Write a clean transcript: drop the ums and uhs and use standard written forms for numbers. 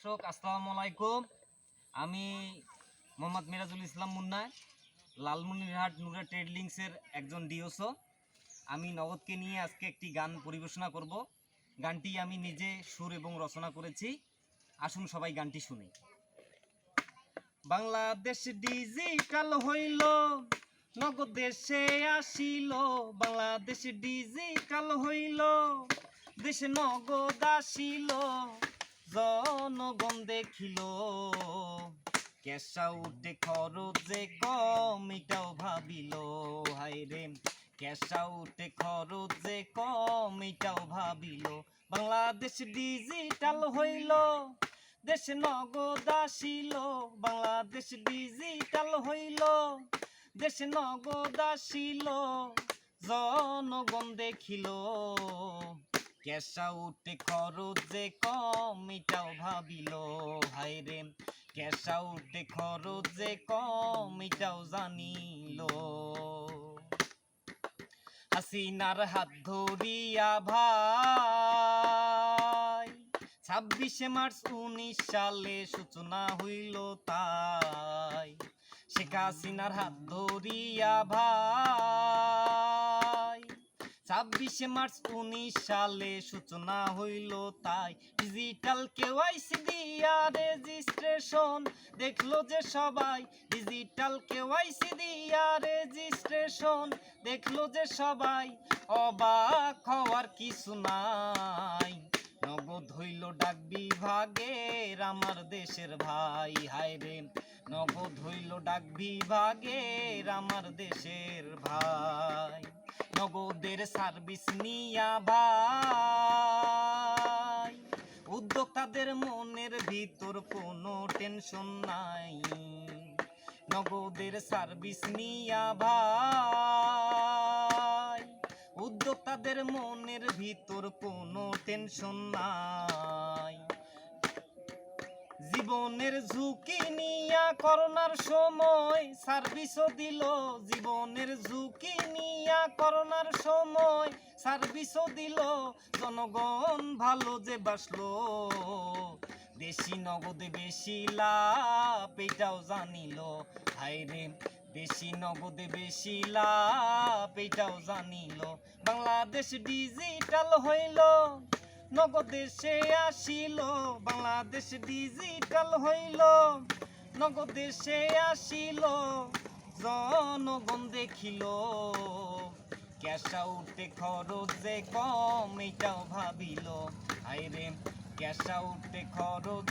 দর্শক আসসালামু আলাইকুম। আমি মোহাম্মদ মিরাজুল ইসলাম মুন্না, লালমনিরহাট নুরা ট্রেড লিঙ্কসের একজন ডিওসো। আমি নগদকে নিয়ে আজকে একটি গান পরিবেশনা করব। গানটি আমি নিজে সুর এবং রচনা করেছি। আসুন সবাই গানটি শুনি। বাংলাদেশ ডিজিটাল হইল, নগদ দেশে আসিল। বাংলাদেশ ডিজিটাল হইল, দেশে নগদ আসিল। জনগণ দেখিল, ক্যাশা উঠে খরচ যে কম এটাও ভাবিল। হায়রে ক্যাশা উঠে খরচ যে কম এটাও ভাবিল। বাংলাদেশ ডিজিটাল হইল, দেশে নগদ আসিল। বাংলাদেশ ডিজিটাল হইল, দেশে নগদ আসিল। জনগণ দেখিল, ক্যাশা উঠে খরচ যে কম এটাও ভাবিল। হায়রে ক্যাশা উঠে খরচ যে কম এটাও জানিল। হাসিনার হাত ধরিয়া ভাই 26শে মার্চ 19 সালে সূচনা হইল তাই। শেখ হাসিনার হাত ধরিয়া ভাই 26শে মার্চ 19 সালে সূচনা হইল তাই। ডিজিটাল কেওয়াইসি দিয়া রেজিস্ট্রেশন দেখলো যে সবাই। ডিজিটাল কেওয়াইসি দিয়া রেজিস্ট্রেশন দেখলো যে সবাই। অবাক হওয়ার কিছু নাই, নগদ হইল ডাক বিভাগের আমার দেশের ভাই। হায়রে নগদ হইল ডাক বিভাগের আমার দেশের ভাই। নগদের সার্ভিস নিয়া ভাই উদ্যোক্তাদের মনের ভিতর কোনো টেনশন নাই। নগদের সার্ভিস নিয়া ভাই উদ্যোক্তাদের মনের ভিতর কোনো টেনশন নাই। জীবনের ঝুঁকি নিয়া করোনার সময় সার্ভিসও দিল। জীবনের ঝুঁকি নিয়া করোনার সময় সার্ভিসও দিল। জনগণ ভালো যে বাসলো, দেশি নগদে বেশি লাভ এটাও জানিল। হায়রে বেশি নগদে বেশি লাভ এটাও জানিল। বাংলাদেশ ডিজিটাল হইল, নগদ দেশে আসিল। বাংলাদেশ ডিজিটাল হইল, নগদ দেশে আসিল। জনগণ দেখিল, ক্যাশা উঠে খরচ যে কম এটাও ভাবিল। হায়রে ক্যাশা উঠে খরচ